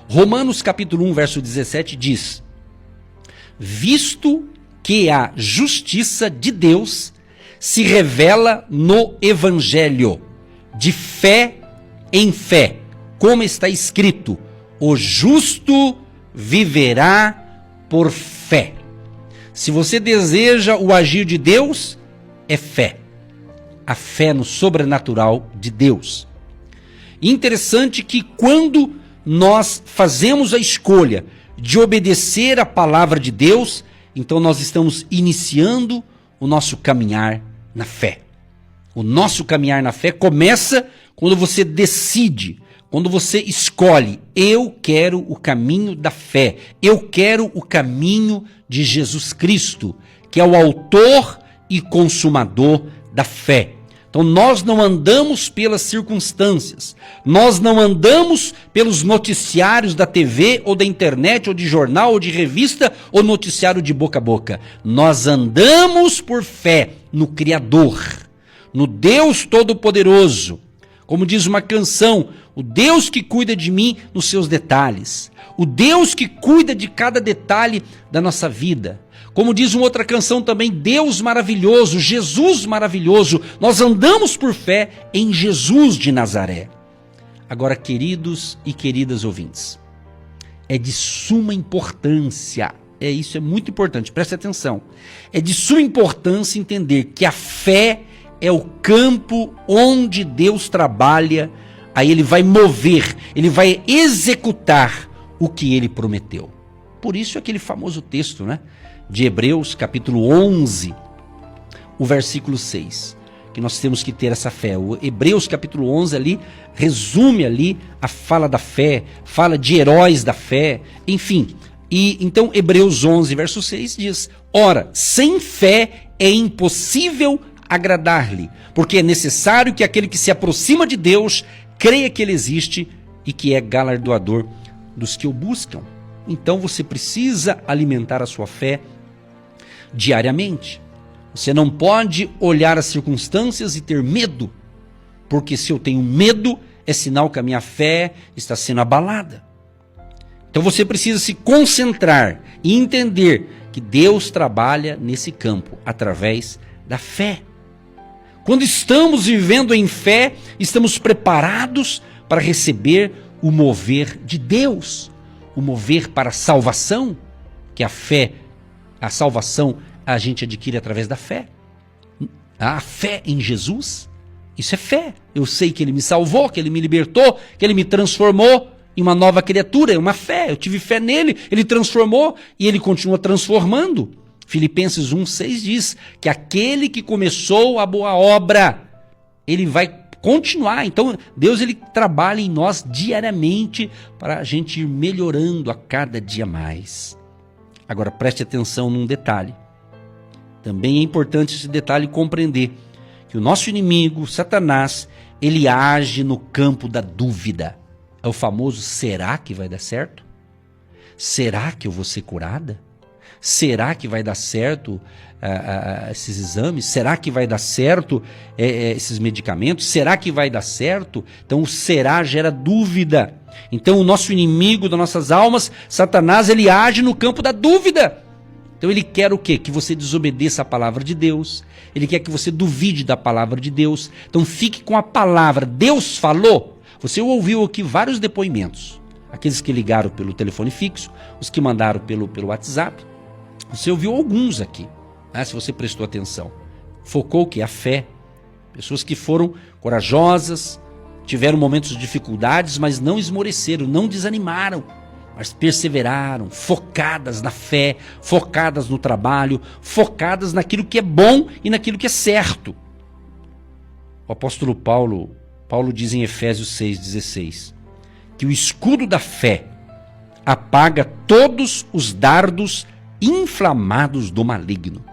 Romanos capítulo 1, verso 17 diz: visto que a justiça de Deus se revela no Evangelho, de fé em fé, como está escrito, o justo viverá por fé. Se você deseja o agir de Deus, é fé. A fé no sobrenatural de Deus. Interessante que quando nós fazemos a escolha de obedecer a palavra de Deus, então nós estamos iniciando o nosso caminhar na fé. O nosso caminhar na fé começa quando você decide, quando você escolhe, eu quero o caminho da fé, eu quero o caminho de Jesus Cristo, que é o autor e consumador da fé. Então nós não andamos pelas circunstâncias, nós não andamos pelos noticiários da TV ou da internet ou de jornal ou de revista ou noticiário de boca a boca. Nós andamos por fé no Criador, no Deus Todo-Poderoso. Como diz uma canção, o Deus que cuida de mim nos seus detalhes, o Deus que cuida de cada detalhe da nossa vida. Como diz uma outra canção também, Deus maravilhoso, Jesus maravilhoso, nós andamos por fé em Jesus de Nazaré. Agora, queridos e queridas ouvintes, é de suma importância, isso é muito importante, preste atenção, é de suma importância entender que a fé é o campo onde Deus trabalha, aí ele vai mover, ele vai executar o que ele prometeu. Por isso aquele famoso texto, né? De Hebreus capítulo 11, o versículo 6, que nós temos que ter essa fé. O Hebreus capítulo 11 ali, resume ali a fala da fé, fala de heróis da fé, enfim. E então Hebreus 11, verso 6 diz, ora, sem fé é impossível agradar-lhe, porque é necessário que aquele que se aproxima de Deus creia que ele existe e que é galardoador dos que o buscam. Então você precisa alimentar a sua fé diariamente. Você não pode olhar as circunstâncias e ter medo, porque se eu tenho medo, é sinal que a minha fé está sendo abalada. Então você precisa se concentrar e entender que Deus trabalha nesse campo através da fé. Quando estamos vivendo em fé, estamos preparados para receber o mover de Deus. O mover para a salvação, que a fé, a salvação a gente adquire através da fé. A fé em Jesus, isso é fé. Eu sei que ele me salvou, que ele me libertou, que ele me transformou em uma nova criatura, é uma fé. Eu tive fé nele, ele transformou e ele continua transformando. Filipenses 1,6 diz que aquele que começou a boa obra, ele vai continuar. Então Deus ele trabalha em nós diariamente para a gente ir melhorando a cada dia mais. Agora preste atenção num detalhe. Também é importante esse detalhe compreender que o nosso inimigo, Satanás, ele age no campo da dúvida. É o famoso será que vai dar certo? Será que eu vou ser curada? Será que vai dar certo esses exames? Será que vai dar certo esses medicamentos? Será que vai dar certo? Então o será gera dúvida. Então o nosso inimigo das nossas almas, Satanás, ele age no campo da dúvida. Então ele quer o quê? Que você desobedeça a palavra de Deus. Ele quer que você duvide da palavra de Deus. Então fique com a palavra. Deus falou. Você ouviu aqui vários depoimentos. Aqueles que ligaram pelo telefone fixo, os que mandaram pelo WhatsApp. Você ouviu alguns aqui, né? Se você prestou atenção. Focou o quê? A fé. Pessoas que foram corajosas, tiveram momentos de dificuldades, mas não esmoreceram, não desanimaram, mas perseveraram, focadas na fé, focadas no trabalho, focadas naquilo que é bom e naquilo que é certo. O apóstolo Paulo diz em Efésios 6,16, que o escudo da fé apaga todos os dardos inflamados do maligno.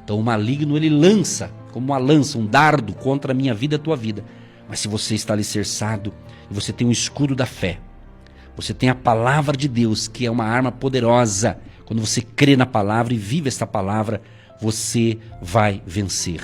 Então o maligno ele lança, como uma lança, um dardo contra a minha vida e a tua vida. Mas se você está alicerçado, e você tem um escudo da fé, você tem a palavra de Deus, que é uma arma poderosa. Quando você crê na palavra e vive esta palavra, você vai vencer.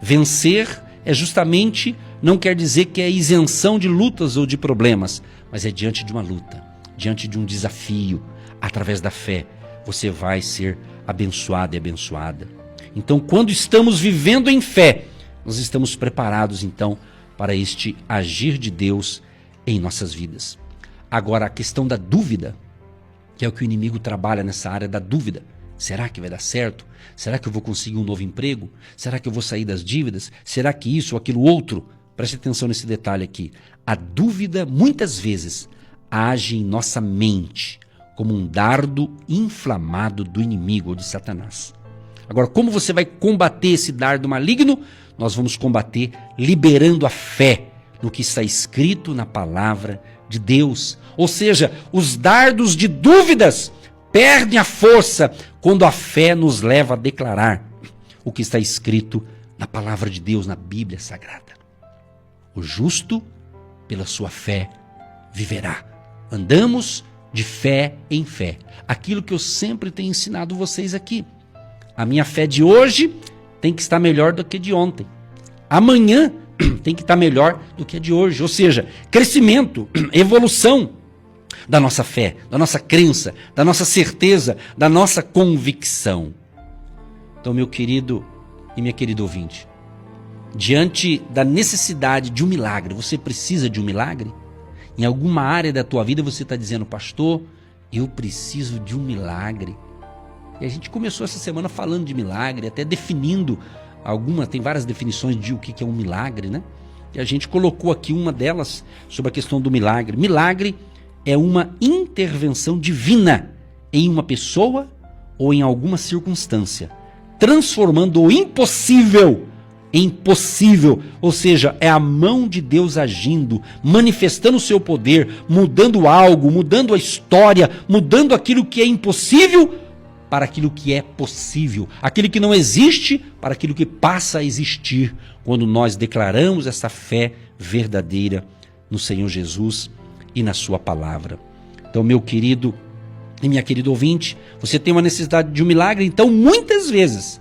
Vencer é justamente, não quer dizer que é isenção de lutas ou de problemas, mas é diante de uma luta. diante de um desafio, através da fé, você vai ser abençoado e abençoada. Então, quando estamos vivendo em fé, nós estamos preparados, então, para este agir de Deus em nossas vidas. Agora, a questão da dúvida, que é o que o inimigo trabalha nessa área da dúvida. Será que vai dar certo? Será que eu vou conseguir um novo emprego? Será que eu vou sair das dívidas? Será que isso ou aquilo outro? Preste atenção nesse detalhe aqui. A dúvida, muitas vezes, age em nossa mente como um dardo inflamado do inimigo ou de Satanás. Agora, como você vai combater esse dardo maligno? Nós vamos combater liberando a fé no que está escrito na palavra de Deus. Ou seja, os dardos de dúvidas perdem a força quando a fé nos leva a declarar o que está escrito na palavra de Deus, na Bíblia Sagrada. O justo, pela sua fé, viverá. Andamos de fé em fé. Aquilo que eu sempre tenho ensinado vocês aqui. A minha fé de hoje tem que estar melhor do que de ontem. Amanhã tem que estar melhor do que a de hoje. Ou seja, crescimento, evolução da nossa fé, da nossa crença, da nossa certeza, da nossa convicção. Então, meu querido e minha querida ouvinte, diante da necessidade de um milagre, você precisa de um milagre? Em alguma área da tua vida você está dizendo, pastor, eu preciso de um milagre. E a gente começou essa semana falando de milagre, até definindo tem várias definições de o que é um milagre, né? E a gente colocou aqui uma delas sobre a questão do milagre. Milagre é uma intervenção divina em uma pessoa ou em alguma circunstância, transformando o impossível em possível, ou seja, é a mão de Deus agindo, manifestando o seu poder, mudando algo, mudando a história, mudando aquilo que é impossível para aquilo que é possível, aquilo que não existe para aquilo que passa a existir, quando nós declaramos essa fé verdadeira no Senhor Jesus e na sua palavra. Então, meu querido e minha querida ouvinte, você tem uma necessidade de um milagre, então muitas vezes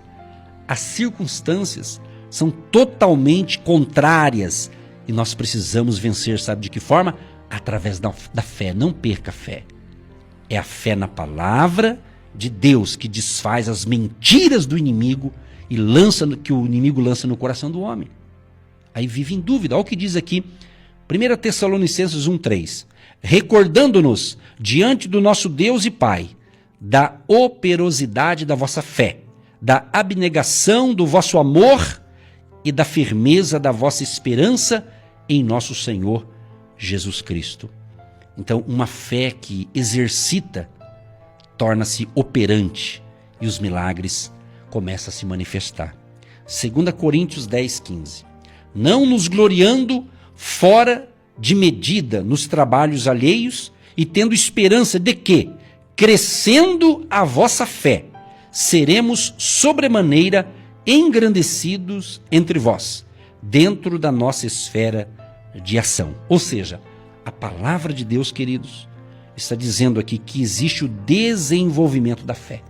as circunstâncias são totalmente contrárias e nós precisamos vencer, sabe de que forma? Através da fé. Não perca a fé. É a fé na palavra de Deus que desfaz as mentiras do inimigo e que o inimigo lança no coração do homem. Aí vive em dúvida. Olha o que diz aqui 1 Tessalonicenses 1,3. Recordando-nos diante do nosso Deus e Pai da operosidade da vossa fé, da abnegação do vosso amor e da firmeza da vossa esperança em nosso Senhor Jesus Cristo. Então, uma fé que exercita torna-se operante e os milagres começam a se manifestar. 2 Coríntios 10,15. Não nos gloriando fora de medida nos trabalhos alheios e tendo esperança de que, crescendo a vossa fé, seremos sobremaneira engrandecidos entre vós, dentro da nossa esfera de ação. Ou seja, a palavra de Deus, queridos, está dizendo aqui que existe o desenvolvimento da fé.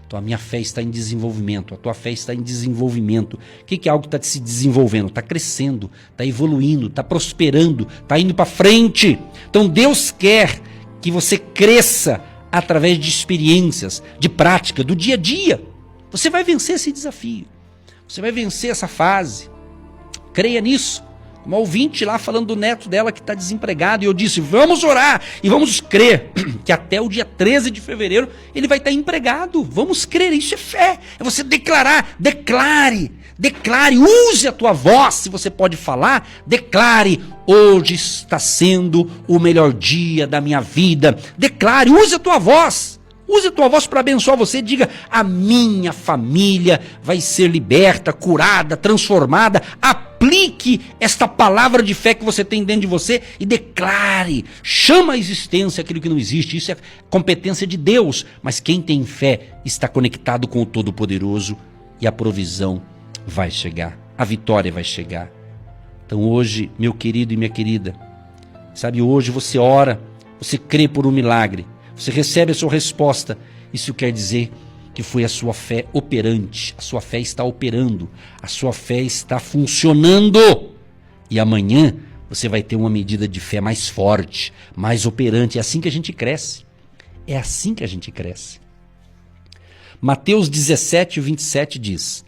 Então a minha fé está em desenvolvimento, a tua fé está em desenvolvimento. O que é algo que está se desenvolvendo? Está crescendo, está evoluindo, está prosperando, está indo para frente. Então Deus quer que você cresça através de experiências, de prática, do dia a dia. Você vai vencer esse desafio, você vai vencer essa fase. Creia nisso. Uma ouvinte lá falando do neto dela que está desempregado, e eu disse, vamos orar e vamos crer que até o dia 13 de fevereiro ele vai estar empregado. Vamos crer, isso é fé, é você declarar, declare, use a tua voz, se você pode falar, declare, hoje está sendo o melhor dia da minha vida. Declare, use a tua voz. Use a tua voz para abençoar você. Diga, a minha família vai ser liberta, curada, transformada. Aplique esta palavra de fé que você tem dentro de você e declare. Chama a existência aquilo que não existe. Isso é competência de Deus. Mas quem tem fé está conectado com o Todo-Poderoso e a provisão vai chegar. A vitória vai chegar. Então hoje, meu querido e minha querida, sabe, hoje você ora, você crê por um milagre. Você recebe a sua resposta. Isso quer dizer que foi a sua fé operante. A sua fé está operando. A sua fé está funcionando. E amanhã você vai ter uma medida de fé mais forte, mais operante. É assim que a gente cresce. É assim que a gente cresce. Mateus 17, 27 diz: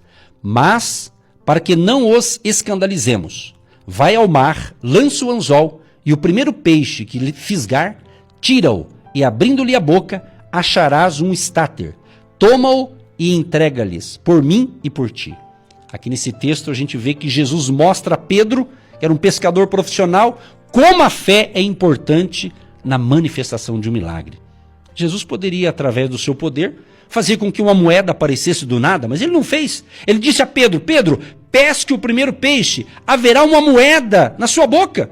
mas, para que não os escandalizemos, vai ao mar, lança o anzol, e o primeiro peixe que lhe fisgar, tira-o, e abrindo-lhe a boca, acharás um estáter. Toma-o e entrega-lhes, por mim e por ti. Aqui nesse texto a gente vê que Jesus mostra a Pedro, que era um pescador profissional, como a fé é importante na manifestação de um milagre. Jesus poderia, através do seu poder, fazer com que uma moeda aparecesse do nada, mas ele não fez. Ele disse a Pedro: Pedro, pesque o primeiro peixe, haverá uma moeda na sua boca.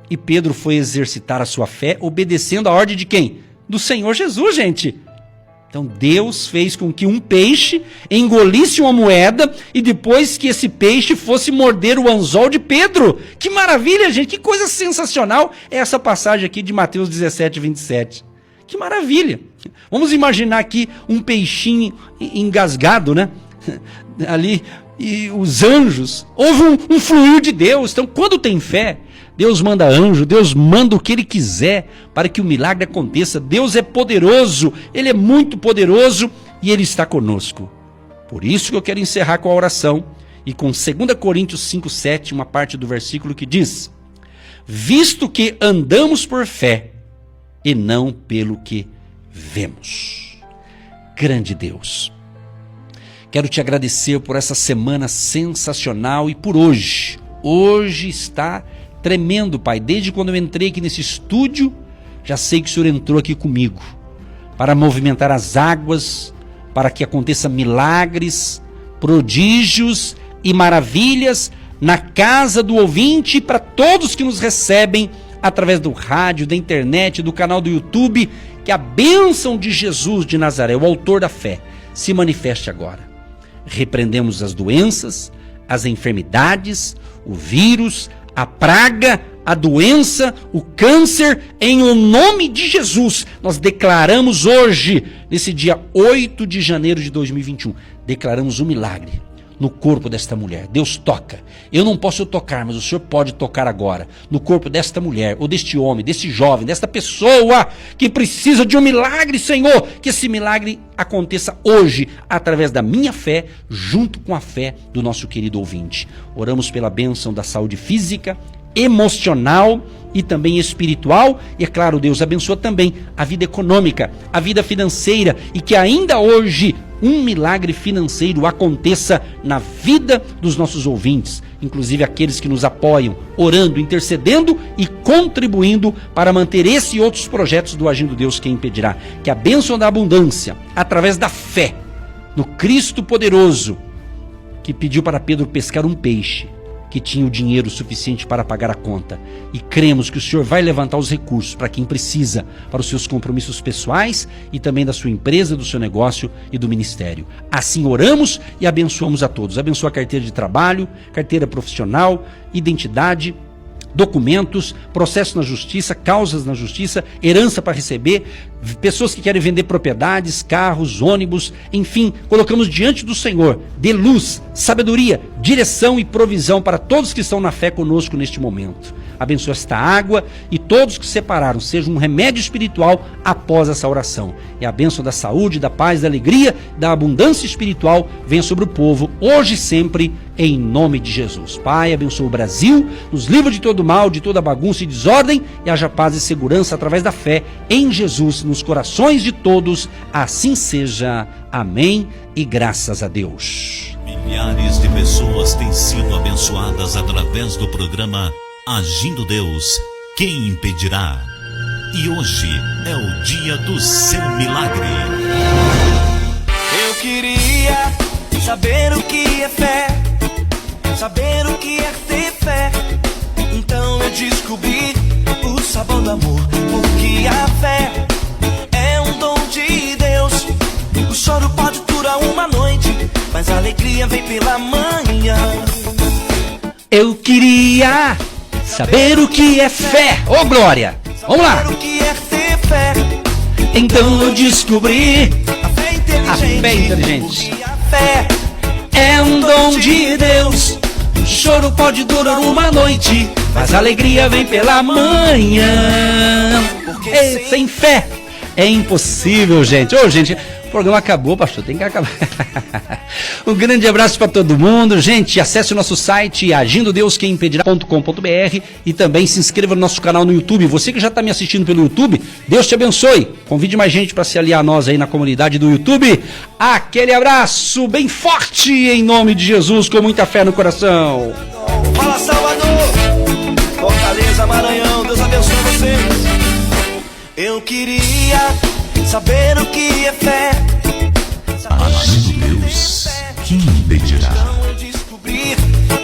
E Pedro foi exercitar a sua fé, obedecendo a ordem de quem? Do Senhor Jesus, gente. Então Deus fez com que um peixe engolisse uma moeda e depois que esse peixe fosse morder o anzol de Pedro. Que maravilha, gente, que coisa sensacional é essa passagem aqui de Mateus 17, 27. Que maravilha. Vamos imaginar aqui um peixinho engasgado, né? Ali, e os anjos. Houve um fluir de Deus. Então, quando tem fé, Deus manda anjo, Deus manda o que Ele quiser para que o milagre aconteça. Deus é poderoso, Ele é muito poderoso e Ele está conosco. Por isso que eu quero encerrar com a oração e com 2 Coríntios 5,7, uma parte do versículo que diz: visto que andamos por fé e não pelo que vemos. Grande Deus, quero te agradecer por essa semana sensacional e por hoje. Hoje está tremendo, Pai. Desde quando eu entrei aqui nesse estúdio, já sei que o Senhor entrou aqui comigo para movimentar as águas, para que aconteça milagres, prodígios e maravilhas na casa do ouvinte e para todos que nos recebem através do rádio, da internet, do canal do YouTube. Que a bênção de Jesus de Nazaré, o autor da fé, se manifeste agora. Repreendemos as doenças, as enfermidades, o vírus, a praga, a doença, o câncer, em o nome de Jesus. Nós declaramos hoje, nesse dia 8 de janeiro de 2021, declaramos um milagre no corpo desta mulher. Deus toca. Eu não posso tocar, mas o Senhor pode tocar agora no corpo desta mulher, ou deste homem, desse jovem, desta pessoa que precisa de um milagre, Senhor. Que esse milagre aconteça hoje, através da minha fé, junto com a fé do nosso querido ouvinte. Oramos pela bênção da saúde física, emocional e também espiritual. E é claro, Deus abençoa também a vida econômica, a vida financeira, e que ainda hoje um milagre financeiro aconteça na vida dos nossos ouvintes, inclusive aqueles que nos apoiam, orando, intercedendo e contribuindo para manter esse e outros projetos do Agindo Deus Quem Impedirá. Que a bênção da abundância, através da fé no Cristo poderoso, que pediu para Pedro pescar um peixe, que tinha o dinheiro suficiente para pagar a conta. E cremos que o Senhor vai levantar os recursos para quem precisa, para os seus compromissos pessoais e também da sua empresa, do seu negócio e do ministério. Assim oramos e abençoamos a todos. Abençoa a carteira de trabalho, carteira profissional, identidade, documentos, processo na justiça, causas na justiça, herança para receber, pessoas que querem vender propriedades, carros, ônibus, enfim, colocamos diante do Senhor, dê luz, sabedoria, direção e provisão para todos que estão na fé conosco neste momento. Abençoa esta água e todos que separaram, seja um remédio espiritual após essa oração. E a bênção da saúde, da paz, da alegria, da abundância espiritual venha sobre o povo, hoje e sempre, em nome de Jesus. Pai, abençoa o Brasil, nos livra de todo mal, de toda bagunça e desordem, e haja paz e segurança através da fé em Jesus, nos corações de todos. Assim seja. Amém e graças a Deus. Milhares de pessoas têm sido abençoadas através do programa Agindo Deus, quem impedirá? E hoje é o dia do seu milagre. Eu queria saber o que é fé, saber o que é ter fé. Então eu descobri o sabor do amor, porque a fé é um dom de Deus. O choro pode durar uma noite, mas a alegria vem pela manhã. Eu queria saber o que é fé. Ô, glória! Vamos lá! Saber o que é ter fé. Então eu descobri A fé a fé inteligente. Porque a fé É um dom de Deus. O choro pode durar uma noite, mas a alegria vem pela manhã. Ei, sem fé é impossível, gente. Ô, gente, o programa acabou, pastor, tem que acabar. Um grande abraço para todo mundo. Gente, acesse o nosso site agindodeusquemimpedirá.com.br e também se inscreva no nosso canal no YouTube. Você que já está me assistindo pelo YouTube, Deus te abençoe. Convide mais gente para se aliar a nós aí na comunidade do YouTube. Aquele abraço bem forte em nome de Jesus, com muita fé no coração. Fala, Salvador, Fortaleza, Maranhão, Deus abençoe vocês. Eu queria saber o que é fé. Agindo Deus, quem impedirá? Então eu descobri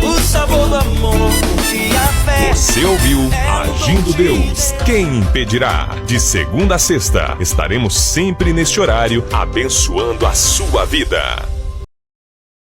o sabor do amor, porque a fé. Você ouviu Agindo Deus, quem impedirá? De segunda a sexta, estaremos sempre neste horário, abençoando a sua vida.